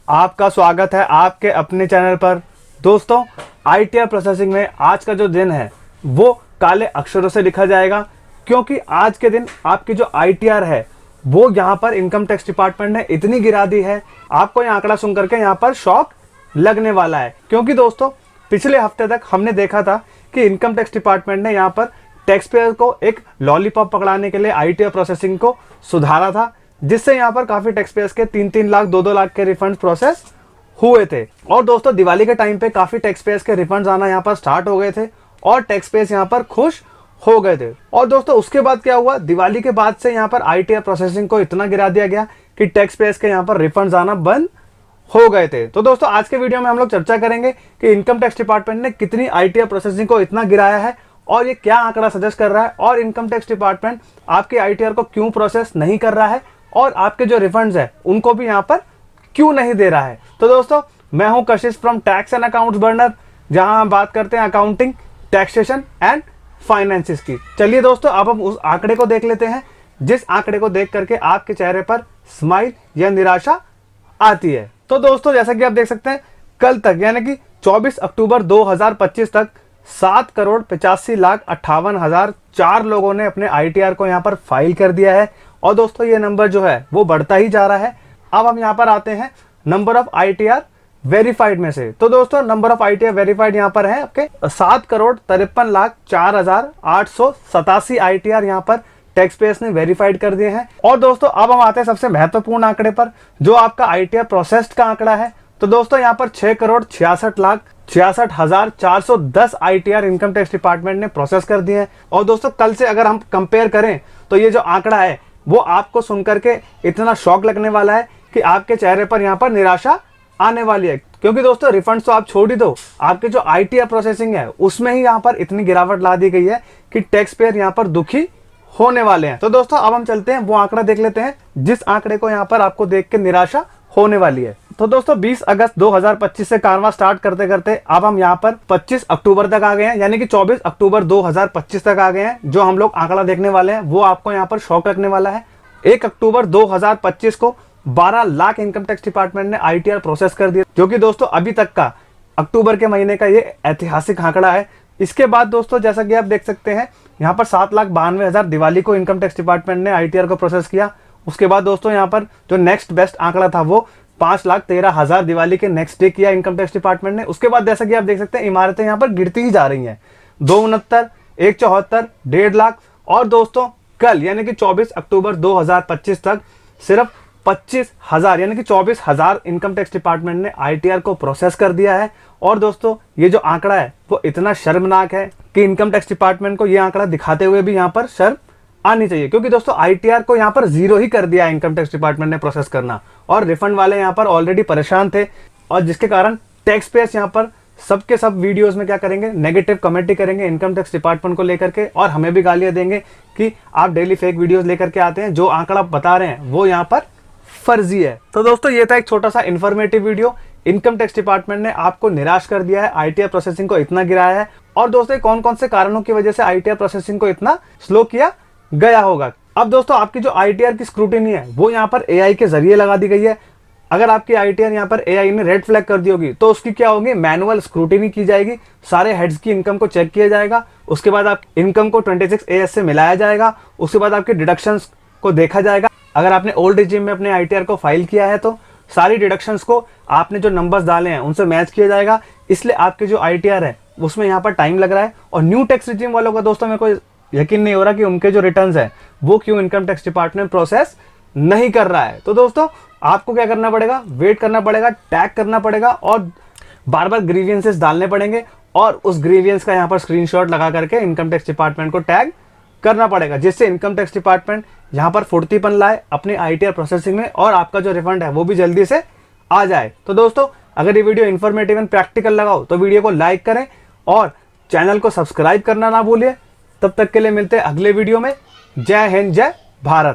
आपका स्वागत है आपके अपने चैनल पर। दोस्तों, आईटीआर प्रोसेसिंग में आज का जो दिन है वो काले अक्षरों से लिखा जाएगा, क्योंकि आज के दिन आपकी जो आईटीआर है वो यहाँ पर इनकम टैक्स डिपार्टमेंट ने इतनी गिरा दी है, आपको ये आंकड़ा सुन करके यहाँ पर शॉक लगने वाला है। क्योंकि दोस्तों, पिछले हफ्ते तक हमने देखा था कि इनकम टैक्स डिपार्टमेंट ने यहाँ पर टैक्स पेयर को एक लॉलीपॉप पकड़ाने के लिए आईटीआर प्रोसेसिंग को सुधारा था, जिससे यहाँ पर काफी टैक्स पेयर्स के 3-3 लाख 2-2 लाख के रिफंड प्रोसेस हुए थे। और दोस्तों, दिवाली के टाइम पे काफी टैक्स पेयर्स के रिफंड्स आना यहाँ पर स्टार्ट हो गए थे और टैक्स पेयर्स यहाँ पर खुश हो गए थे। और दोस्तों, उसके बाद क्या हुआ, दिवाली के बाद से यहाँ पर आईटीआर प्रोसेसिंग को इतना गिरा दिया गया कि टैक्स पेयर्स के यहाँ पर रिफंड्स आना बंद हो गए थे। तो दोस्तों, आज के वीडियो में हम लोग चर्चा करेंगे कि इनकम टैक्स डिपार्टमेंट ने कितनी आईटीआर प्रोसेसिंग को इतना गिराया है और ये क्या आंकड़ा सजेस्ट कर रहा है, और इनकम टैक्स डिपार्टमेंट आपके आईटीआर को क्यों प्रोसेस नहीं कर रहा है और आपके जो रिफंड्स है उनको भी यहाँ पर क्यों नहीं दे रहा है। तो दोस्तों, मैं हूं कशिश from tax and accounts burner, जहां हम बात करते हैं अकाउंटिंग, टैक्सेशन एंड फाइनेंसिस की। चलिए दोस्तों, अब हम उस आंकड़े को देख लेते हैं जिस आंकड़े को देख करके आपके चेहरे पर स्माइल या निराशा आती है। तो दोस्तों, जैसा कि आप देख सकते हैं, कल तक यानी कि 24 अक्टूबर 2025 तक 7,85,58,004 लोगों ने अपने आईटीआर को यहाँ पर फाइल कर दिया है। और दोस्तों, ये नंबर जो है वो बढ़ता ही जा रहा है। अब हम यहाँ पर आते हैं नंबर ऑफ आईटीआर वेरीफाइड में से। तो दोस्तों, नंबर ऑफ आईटीआर वेरीफाइड यहाँ पर है आपके 7,53,04,887 आईटीआर यहाँ पर टैक्स पेयर्स ने वेरीफाइड कर दिए हैं। और दोस्तों, अब हम आते हैं सबसे महत्वपूर्ण आंकड़े पर, जो आपका आईटीआर प्रोसेस्ड का आंकड़ा है। तो दोस्तों, यहाँ पर 6,66,66,410 आईटीआर इनकम टैक्स डिपार्टमेंट ने प्रोसेस कर दिए हैं। और दोस्तों, कल से अगर हम कंपेयर करें तो ये जो आंकड़ा है वो आपको सुनकर के इतना शॉक लगने वाला है कि आपके चेहरे पर यहाँ पर निराशा आने वाली है। क्योंकि दोस्तों, रिफंड्स तो आप छोड़ ही दो, आपके जो आईटीआर प्रोसेसिंग है उसमें ही यहाँ पर इतनी गिरावट ला दी गई है कि टैक्स पेयर यहाँ पर दुखी होने वाले हैं। तो दोस्तों, अब हम चलते हैं वो आंकड़ा देख लेते हैं जिस आंकड़े को यहाँ पर आपको देख के निराशा होने वाली है। तो दोस्तों, 20 अगस्त 2025 से कारवां स्टार्ट करते करते अब हम यहाँ पर 25 अक्टूबर तक आ गए हैं, यानी कि 24 अक्टूबर 2025 तक आ गए हैं। जो हम लोग आंकड़ा देखने वाले हैं वो आपको यहाँ पर शॉक रखने वाला है। 1 अक्टूबर 2025 को 12 लाख इनकम टैक्स डिपार्टमेंट ने आईटीआर प्रोसेस कर दिया, जो कि दोस्तों अभी तक का अक्टूबर के महीने का ये ऐतिहासिक आंकड़ा है। इसके बाद दोस्तों, जैसा कि आप देख सकते हैं, यहाँ पर 7,92,000 दिवाली को इनकम टैक्स डिपार्टमेंट ने आईटीआर को प्रोसेस किया। उसके बाद दोस्तों, यहाँ पर जो नेक्स्ट बेस्ट आंकड़ा था वो 5,13,000 दिवाली के नेक्स्ट डे किया इनकम टैक्स डिपार्टमेंट ने। उसके बाद जैसा कि आप देख सकते हैं, इमारतें यहाँ पर गिरती ही जा रही हैं, 269, 174, 1.5 लाख। और दोस्तों, कल यानी कि 24 अक्टूबर 2025 तक सिर्फ 25,000 यानी कि 24,000 इनकम टैक्स डिपार्टमेंट ने आईटीआर को प्रोसेस कर दिया है। और दोस्तों, ये जो आंकड़ा है वो इतना शर्मनाक है कि इनकम टैक्स डिपार्टमेंट को ये आंकड़ा दिखाते हुए भी यहाँ पर शर्म आनी चाहिए। क्योंकि दोस्तों, आईटीआर को यहाँ पर 0 ही कर दिया इनकम टैक्स डिपार्टमेंट ने प्रोसेस करना, और रिफंड वाले यहाँ पर ऑलरेडी परेशान थे, और जिसके कारण टैक्स पेयर्स यहाँ पर सबके सब वीडियोस में क्या करेंगे, नेगेटिव कमेंट ही करेंगे इनकम टैक्स डिपार्टमेंट को लेकर के, और हमें भी गालियां देंगे कि आप डेली फेक वीडियोस लेकर के आते हैं, जो आंकड़ा बता रहे हैं वो यहाँ पर फर्जी है। तो दोस्तों, ये था एक छोटा सा informative video. Income tax department ने आपको निराश कर दिया है, आईटीआर प्रोसेसिंग को इतना गिराया है। और दोस्तों, कौन कौन से कारणों की वजह से आईटीआर प्रोसेसिंग को इतना स्लो किया गया होगा। अब दोस्तों, आपकी जो आईटीआर की स्क्रूटिनी है वो यहाँ पर एआई के जरिए लगा दी गई है। अगर आपकी आईटीआर यहाँ पर एआई ने रेड फ्लैग कर दी होगी तो उसकी क्या होगी, मैनुअल स्क्रूटिनी की जाएगी, सारे हेड्स की इनकम को चेक किया जाएगा। उसके बाद आप इनकम को 26AS से मिलाया जाएगा। उसके बाद आपके डिडक्शंस को देखा जाएगा। अगर आपने ओल्ड रिजीम में अपने आईटीआर को फाइल किया है तो सारी डिडक्शंस को आपने जो नंबर्स डाले हैं उनसे मैच किया जाएगा। इसलिए आपके जो आईटीआर है उसमें यहाँ पर टाइम लग रहा है। और न्यू टैक्स रिजीम वालों का दोस्तों, मेरे को यकीन नहीं हो रहा कि उनके जो रिटर्न्स हैं वो क्यों इनकम टैक्स डिपार्टमेंट प्रोसेस नहीं कर रहा है। तो दोस्तों, आपको क्या करना पड़ेगा, वेट करना पड़ेगा, टैग करना पड़ेगा, और बार बार ग्रीवियंसेस डालने पड़ेंगे, और उस ग्रीवियंस का यहाँ पर स्क्रीनशॉट लगा करके इनकम टैक्स डिपार्टमेंट को टैग करना पड़ेगा, जिससे इनकम टैक्स डिपार्टमेंट यहाँ पर फुर्तीपन लाए अपने आईटीआर प्रोसेसिंग में, और आपका जो रिफंड है वो भी जल्दी से आ जाए। तो दोस्तों, अगर ये वीडियो इन्फॉर्मेटिव एंड प्रैक्टिकल लगा हो तो वीडियो को लाइक करें और चैनल को सब्सक्राइब करना ना भूलिए। तब तक के लिए मिलते हैं अगले वीडियो में। जय हिंद, जय भारत।